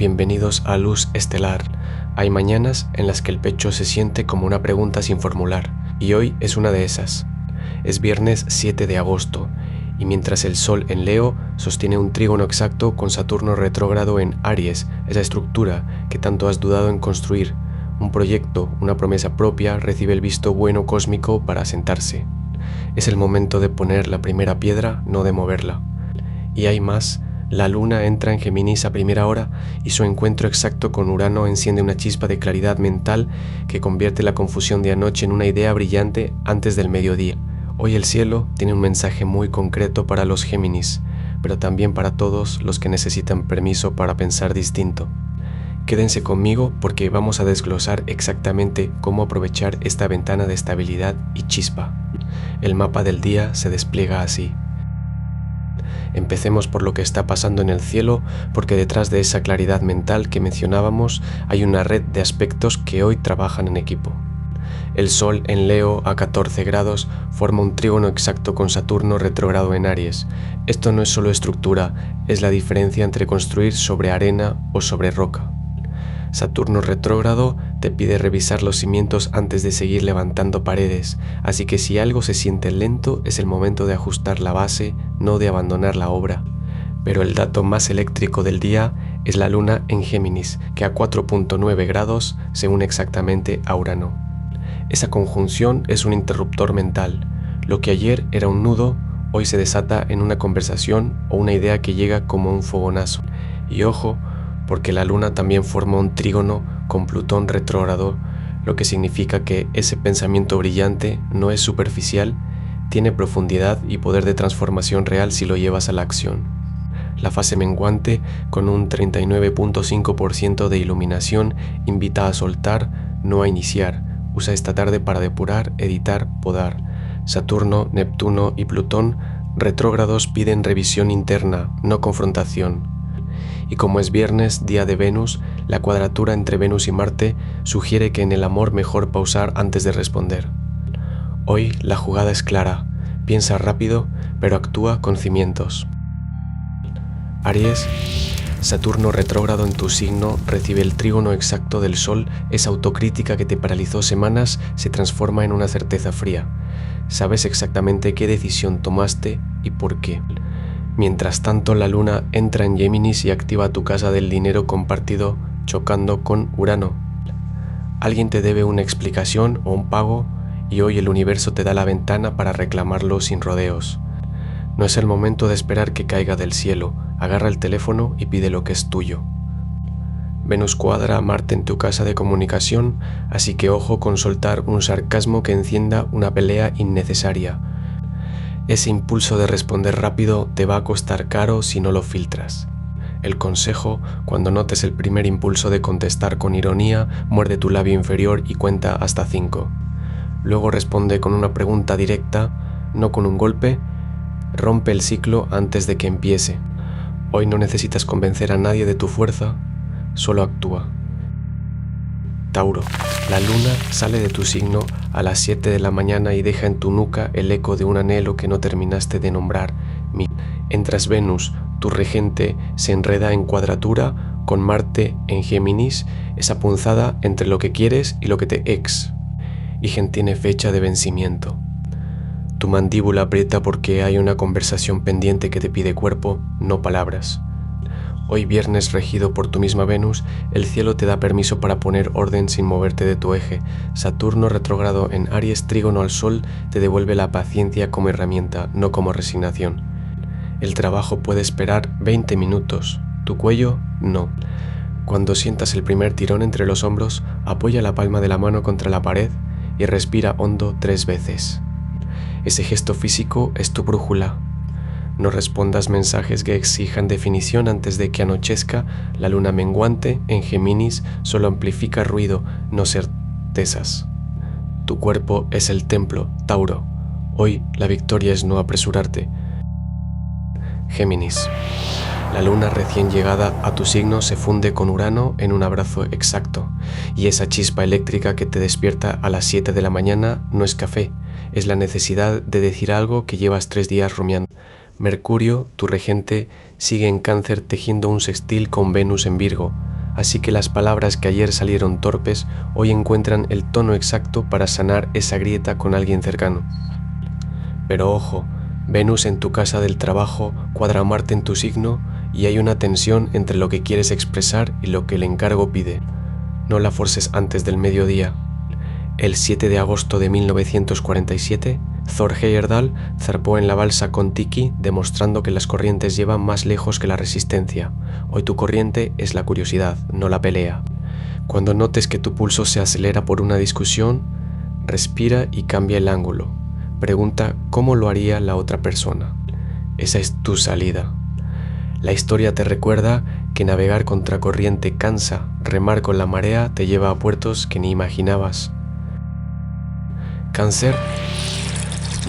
Bienvenidos a Luz Estelar. Hay mañanas en las que el pecho se siente como una pregunta sin formular, y hoy es una de esas. Es viernes 7 de agosto, y mientras el Sol en Leo sostiene un trígono exacto con Saturno retrógrado en Aries, esa estructura que tanto has dudado en construir, un proyecto, una promesa propia, recibe el visto bueno cósmico para asentarse. Es el momento de poner la primera piedra, no de moverla. Y hay más. La luna entra en Géminis a primera hora y su encuentro exacto con Urano enciende una chispa de claridad mental que convierte la confusión de anoche en una idea brillante antes del mediodía. Hoy el cielo tiene un mensaje muy concreto para los Géminis, pero también para todos los que necesitan permiso para pensar distinto. Quédense conmigo porque vamos a desglosar exactamente cómo aprovechar esta ventana de estabilidad y chispa. El mapa del día se despliega así. Empecemos por lo que está pasando en el cielo, porque detrás de esa claridad mental que mencionábamos hay una red de aspectos que hoy trabajan en equipo. El Sol en Leo a 14 grados forma un trígono exacto con Saturno retrógrado en Aries. Esto no es solo estructura, es la diferencia entre construir sobre arena o sobre roca. Saturno retrógrado te pide revisar los cimientos antes de seguir levantando paredes, así que si algo se siente lento es el momento de ajustar la base, no de abandonar la obra. Pero el dato más eléctrico del día es la luna en Géminis, que a 4.9 grados se une exactamente a Urano. Esa conjunción es un interruptor mental. Lo que ayer era un nudo, hoy se desata en una conversación o una idea que llega como un fogonazo. Y ojo, porque la luna también forma un trígono con Plutón retrógrado, lo que significa que ese pensamiento brillante no es superficial, tiene profundidad y poder de transformación real si lo llevas a la acción. La fase menguante, con un 39.5% de iluminación, invita a soltar, no a iniciar. Usa esta tarde para depurar, editar, podar. Saturno, Neptuno y Plutón retrógrados piden revisión interna, no confrontación. Y como es viernes, día de Venus, la cuadratura entre Venus y Marte sugiere que en el amor mejor pausar antes de responder. Hoy la jugada es clara, piensa rápido, pero actúa con cimientos. Aries, Saturno retrógrado en tu signo recibe el trígono exacto del Sol, esa autocrítica que te paralizó semanas se transforma en una certeza fría. Sabes exactamente qué decisión tomaste y por qué. Mientras tanto, la luna entra en Géminis y activa tu casa del dinero compartido, chocando con Urano. Alguien te debe una explicación o un pago y hoy el universo te da la ventana para reclamarlo sin rodeos. No es el momento de esperar que caiga del cielo, agarra el teléfono y pide lo que es tuyo. Venus cuadra a Marte en tu casa de comunicación, así que ojo con soltar un sarcasmo que encienda una pelea innecesaria. Ese impulso de responder rápido te va a costar caro si no lo filtras. El consejo, cuando notes el primer impulso de contestar con ironía, muerde tu labio inferior y cuenta hasta 5. Luego responde con una pregunta directa, no con un golpe. Rompe el ciclo antes de que empiece. Hoy no necesitas convencer a nadie de tu fuerza, solo actúa. Tauro, la luna sale de tu signo a las 7 de la mañana y deja en tu nuca el eco de un anhelo que no terminaste de nombrar. Mientras Venus, tu regente, se enreda en cuadratura con Marte en Géminis, esa punzada entre lo que quieres y lo que te exigen tiene fecha de vencimiento. Tu mandíbula aprieta porque hay una conversación pendiente que te pide cuerpo, no palabras. Hoy viernes regido por tu misma Venus, el cielo te da permiso para poner orden sin moverte de tu eje. Saturno retrógrado en Aries trígono al Sol te devuelve la paciencia como herramienta, no como resignación. El trabajo puede esperar 20 minutos, tu cuello no. Cuando sientas el primer tirón entre los hombros, apoya la palma de la mano contra la pared y respira hondo 3 veces. Ese gesto físico es tu brújula. No respondas mensajes que exijan definición antes de que anochezca. La luna menguante en Géminis solo amplifica ruido, no certezas. Tu cuerpo es el templo, Tauro. Hoy la victoria es no apresurarte. Géminis. La luna recién llegada a tu signo se funde con Urano en un abrazo exacto. Y esa chispa eléctrica que te despierta a las 7 de la mañana no es café, es la necesidad de decir algo que llevas 3 días rumiando. Mercurio, tu regente, sigue en Cáncer tejiendo un sextil con Venus en Virgo, así que las palabras que ayer salieron torpes hoy encuentran el tono exacto para sanar esa grieta con alguien cercano. Pero ojo, Venus en tu casa del trabajo cuadra a Marte en tu signo y hay una tensión entre lo que quieres expresar y lo que el encargo pide. No la forces antes del mediodía. El 7 de agosto de 1947, Thor Heyerdahl zarpó en la balsa Kon-Tiki demostrando que las corrientes llevan más lejos que la resistencia. Hoy tu corriente es la curiosidad, no la pelea. Cuando notes que tu pulso se acelera por una discusión, respira y cambia el ángulo. Pregunta cómo lo haría la otra persona. Esa es tu salida. La historia te recuerda que navegar contracorriente cansa, remar con la marea te lleva a puertos que ni imaginabas. Cáncer,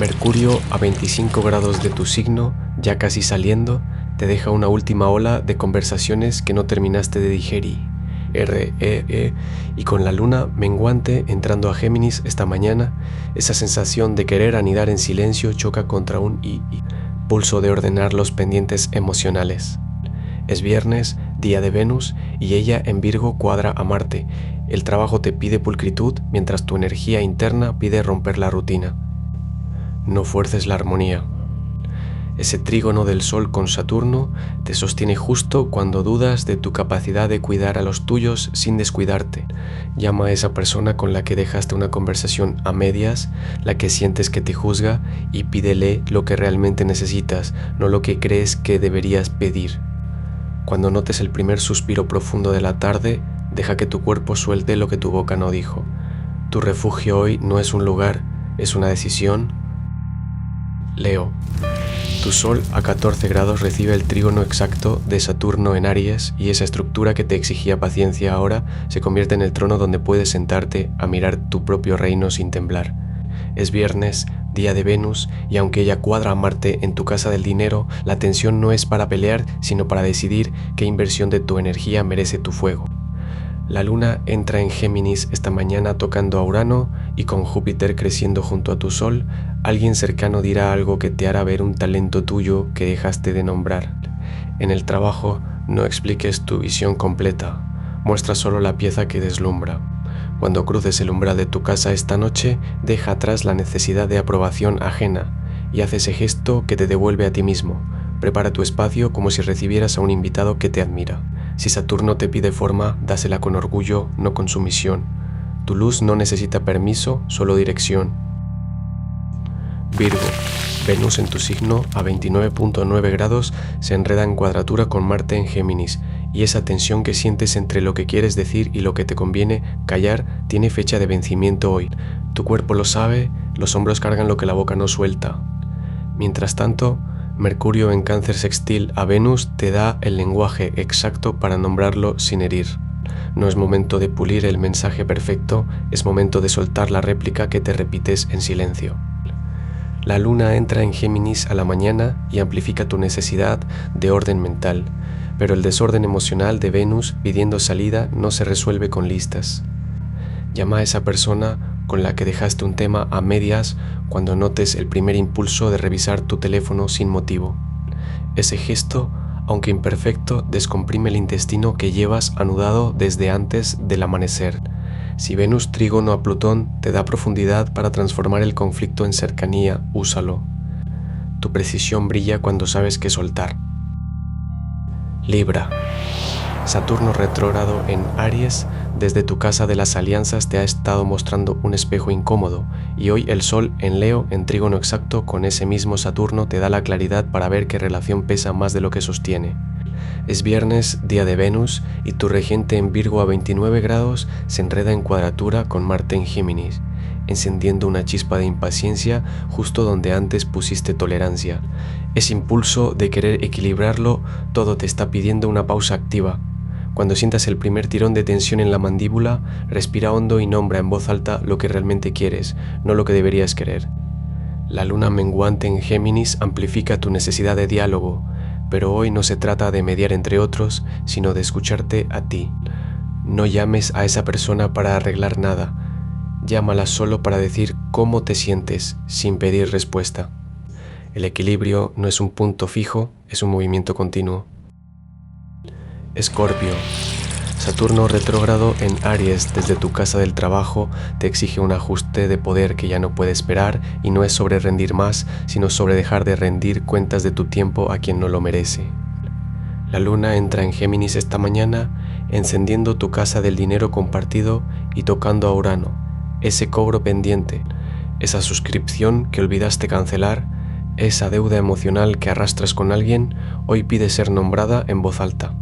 Mercurio a 25 grados de tu signo, ya casi saliendo, te deja una última ola de conversaciones que no terminaste de digerir. Y con la luna menguante entrando a Géminis esta mañana, esa sensación de querer anidar en silencio choca contra un pulso de ordenar los pendientes emocionales. Es viernes, día de Venus, y ella en Virgo cuadra a Marte. El trabajo te pide pulcritud mientras tu energía interna pide romper la rutina. No fuerces la armonía. Ese trígono del Sol con Saturno te sostiene justo cuando dudas de tu capacidad de cuidar a los tuyos sin descuidarte. Llama a esa persona con la que dejaste una conversación a medias, la que sientes que te juzga, y pídele lo que realmente necesitas, no lo que crees que deberías pedir. Cuando notes el primer suspiro profundo de la tarde, deja que tu cuerpo suelte lo que tu boca no dijo. Tu refugio hoy no es un lugar, es una decisión. Leo. Tu Sol a 14 grados recibe el trígono exacto de Saturno en Aries y esa estructura que te exigía paciencia ahora se convierte en el trono donde puedes sentarte a mirar tu propio reino sin temblar. Es viernes, día de Venus, y aunque ella cuadra a Marte en tu casa del dinero, la tensión no es para pelear, sino para decidir qué inversión de tu energía merece tu fuego. La luna entra en Géminis esta mañana tocando a Urano y con Júpiter creciendo junto a tu Sol, alguien cercano dirá algo que te hará ver un talento tuyo que dejaste de nombrar. En el trabajo, no expliques tu visión completa, muestra solo la pieza que deslumbra. Cuando cruces el umbral de tu casa esta noche, deja atrás la necesidad de aprobación ajena y haz ese gesto que te devuelve a ti mismo. Prepara tu espacio como si recibieras a un invitado que te admira. Si Saturno te pide forma, dásela con orgullo, no con sumisión. Tu luz no necesita permiso, solo dirección. Virgo, Venus en tu signo a 29.9 grados se enreda en cuadratura con Marte en Géminis, y esa tensión que sientes entre lo que quieres decir y lo que te conviene callar tiene fecha de vencimiento hoy. Tu cuerpo lo sabe, los hombros cargan lo que la boca no suelta. Mientras tanto, Mercurio en Cáncer sextil a Venus te da el lenguaje exacto para nombrarlo sin herir. No es momento de pulir el mensaje perfecto, es momento de soltar la réplica que te repites en silencio. La luna entra en Géminis a la mañana y amplifica tu necesidad de orden mental, pero el desorden emocional de Venus pidiendo salida no se resuelve con listas. Llama a esa persona con la que dejaste un tema a medias cuando notes el primer impulso de revisar tu teléfono sin motivo. Ese gesto, aunque imperfecto, descomprime el intestino que llevas anudado desde antes del amanecer. Si Venus trígono a Plutón te da profundidad para transformar el conflicto en cercanía, úsalo. Tu precisión brilla cuando sabes qué soltar. Libra. Saturno retrógrado en Aries, desde tu casa de las alianzas te ha estado mostrando un espejo incómodo, y hoy el Sol en Leo en trígono exacto con ese mismo Saturno te da la claridad para ver qué relación pesa más de lo que sostiene. Es viernes, día de Venus, y tu regente en Virgo a 29 grados se enreda en cuadratura con Marte en Géminis, encendiendo una chispa de impaciencia justo donde antes pusiste tolerancia. Ese impulso de querer equilibrarlo todo te está pidiendo una pausa activa. Cuando sientas el primer tirón de tensión en la mandíbula, respira hondo y nombra en voz alta lo que realmente quieres, no lo que deberías querer. La luna menguante en Géminis amplifica tu necesidad de diálogo, pero hoy no se trata de mediar entre otros, sino de escucharte a ti. No llames a esa persona para arreglar nada, llámala solo para decir cómo te sientes, sin pedir respuesta. El equilibrio no es un punto fijo, es un movimiento continuo. Escorpio. Saturno retrógrado en Aries desde tu casa del trabajo te exige un ajuste de poder que ya no puede esperar, y no es sobre rendir más, sino sobre dejar de rendir cuentas de tu tiempo a quien no lo merece. La luna entra en Géminis esta mañana, encendiendo tu casa del dinero compartido y tocando a Urano, ese cobro pendiente, esa suscripción que olvidaste cancelar, esa deuda emocional que arrastras con alguien, hoy pide ser nombrada en voz alta.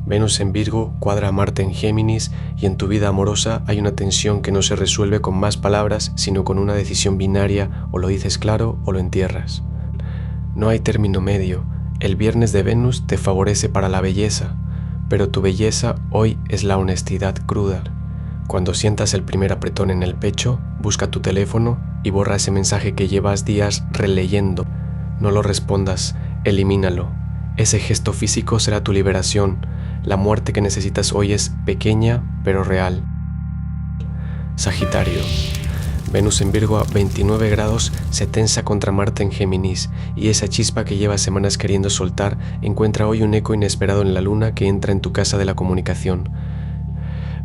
Venus en Virgo cuadra a Marte en Géminis, y en tu vida amorosa hay una tensión que no se resuelve con más palabras, sino con una decisión binaria: o lo dices claro o lo entierras. No hay término medio. El viernes de Venus te favorece para la belleza, pero tu belleza hoy es la honestidad cruda. Cuando sientas el primer apretón en el pecho, busca tu teléfono y borra ese mensaje que llevas días releyendo. No lo respondas, elimínalo. Ese gesto físico será tu liberación. La muerte que necesitas hoy es pequeña, pero real. Sagitario. Venus en Virgo a 29 grados se tensa contra Marte en Géminis, y esa chispa que llevas semanas queriendo soltar encuentra hoy un eco inesperado en la luna que entra en tu casa de la comunicación.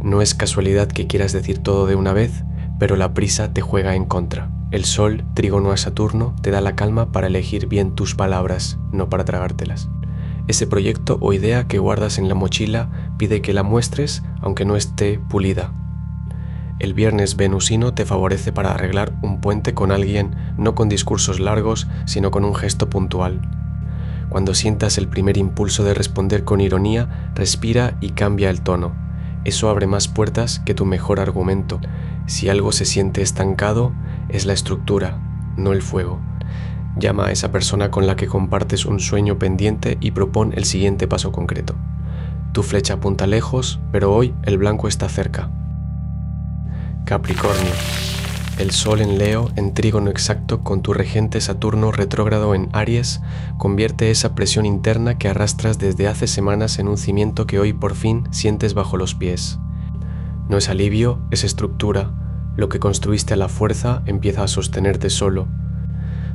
No es casualidad que quieras decir todo de una vez, pero la prisa te juega en contra. El Sol, trígono a Saturno, te da la calma para elegir bien tus palabras, no para tragártelas. Ese proyecto o idea que guardas en la mochila pide que la muestres, aunque no esté pulida. El viernes venusino te favorece para arreglar un puente con alguien, no con discursos largos, sino con un gesto puntual. Cuando sientas el primer impulso de responder con ironía, respira y cambia el tono. Eso abre más puertas que tu mejor argumento. Si algo se siente estancado, es la estructura, no el fuego. Llama a esa persona con la que compartes un sueño pendiente y propón el siguiente paso concreto. Tu flecha apunta lejos, pero hoy el blanco está cerca. Capricornio. El Sol en Leo, en trígono exacto con tu regente Saturno retrógrado en Aries, convierte esa presión interna que arrastras desde hace semanas en un cimiento que hoy por fin sientes bajo los pies. No es alivio, es estructura. Lo que construiste a la fuerza empieza a sostenerte solo.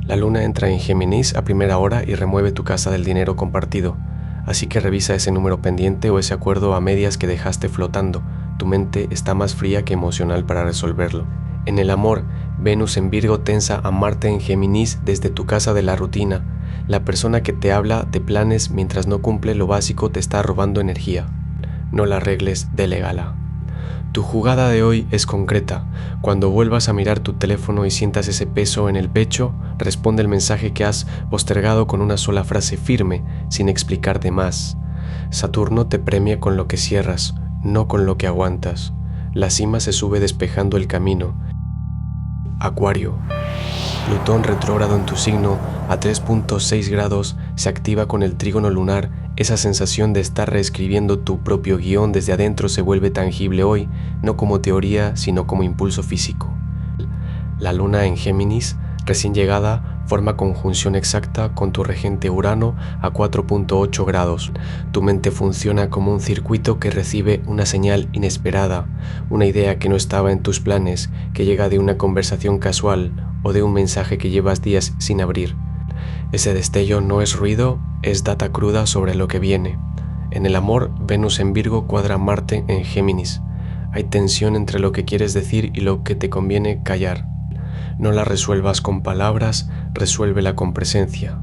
La luna entra en Géminis a primera hora y remueve tu casa del dinero compartido, así que revisa ese número pendiente o ese acuerdo a medias que dejaste flotando. Tu mente está más fría que emocional para resolverlo. En el amor, Venus en Virgo tensa a Marte en Géminis desde tu casa de la rutina. La persona que te habla de planes mientras no cumple lo básico te está robando energía. No la arregles, delégala. Tu jugada de hoy es concreta. Cuando vuelvas a mirar tu teléfono y sientas ese peso en el pecho, responde el mensaje que has postergado con una sola frase firme, sin explicar de más. Saturno te premia con lo que cierras, no con lo que aguantas. La cima se sube despejando el camino. Acuario. Plutón retrógrado en tu signo a 3.6 grados se activa con el trígono lunar. Esa sensación de estar reescribiendo tu propio guión desde adentro se vuelve tangible hoy, no como teoría, sino como impulso físico. La luna en Géminis, recién llegada, forma conjunción exacta con tu regente Urano a 4.8 grados. Tu mente funciona como un circuito que recibe una señal inesperada, una idea que no estaba en tus planes, que llega de una conversación casual o de un mensaje que llevas días sin abrir. Ese destello no es ruido, es data cruda sobre lo que viene. En el amor, Venus en Virgo cuadra Marte en Géminis. Hay tensión entre lo que quieres decir y lo que te conviene callar. No la resuelvas con palabras, resuélvela con presencia.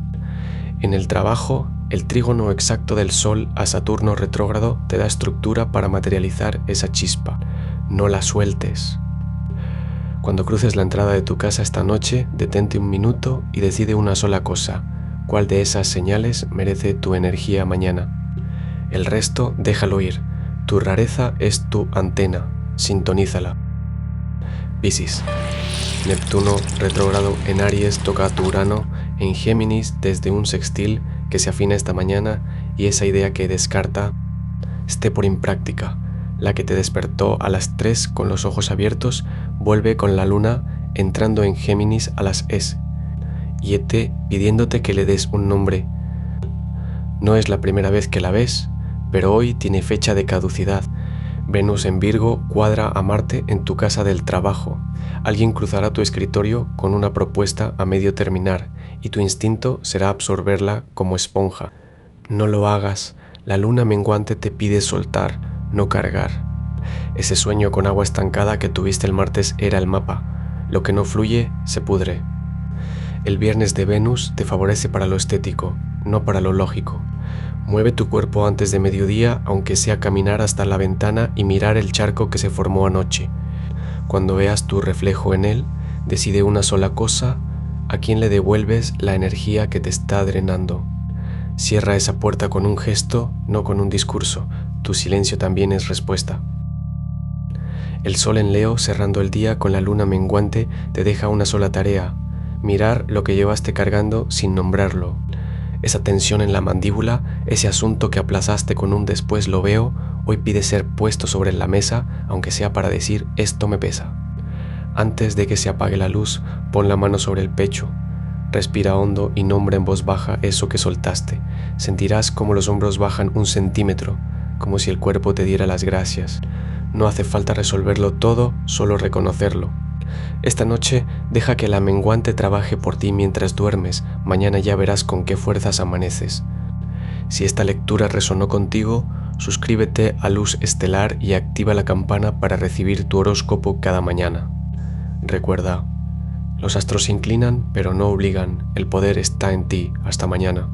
En el trabajo, el trígono exacto del Sol a Saturno retrógrado te da estructura para materializar esa chispa. No la sueltes. Cuando cruces la entrada de tu casa esta noche, detente un minuto y decide una sola cosa. ¿Cuál de esas señales merece tu energía mañana? El resto, déjalo ir. Tu rareza es tu antena. Sintonízala. Piscis. Neptuno retrógrado en Aries toca a tu Urano en Géminis desde un sextil que se afina esta mañana, y esa idea que descarta esté por impráctica. La que te despertó a las 3 con los ojos abiertos vuelve con la luna entrando en Géminis a las y pidiéndote que le des un nombre. No es la primera vez que la ves, pero hoy tiene fecha de caducidad. Venus en Virgo cuadra a Marte en tu casa del trabajo. Alguien cruzará tu escritorio con una propuesta a medio terminar, y tu instinto será absorberla como esponja. No lo hagas, la luna menguante te pide soltar, no cargar. Ese sueño con agua estancada que tuviste el martes era el mapa. Lo que no fluye, se pudre. El viernes de Venus te favorece para lo estético, no para lo lógico. Mueve tu cuerpo antes de mediodía, aunque sea caminar hasta la ventana y mirar el charco que se formó anoche. Cuando veas tu reflejo en él, decide una sola cosa: ¿a quién le devuelves la energía que te está drenando? Cierra esa puerta con un gesto, no con un discurso. Tu silencio también es respuesta. El sol en Leo, cerrando el día con la luna menguante, te deja una sola tarea: mirar lo que llevaste cargando sin nombrarlo. Esa tensión en la mandíbula, ese asunto que aplazaste con un después lo veo, hoy pide ser puesto sobre la mesa, aunque sea para decir esto me pesa. Antes de que se apague la luz, pon la mano sobre el pecho. Respira hondo y nombra en voz baja eso que soltaste. Sentirás como los hombros bajan 1 centímetro, como si el cuerpo te diera las gracias. No hace falta resolverlo todo, solo reconocerlo. Esta noche deja que la menguante trabaje por ti mientras duermes. Mañana ya verás con qué fuerzas amaneces. Si esta lectura resonó contigo, suscríbete a Luz Estelar y activa la campana para recibir tu horóscopo cada mañana. Recuerda, los astros se inclinan, pero no obligan. El poder está en ti. Hasta mañana.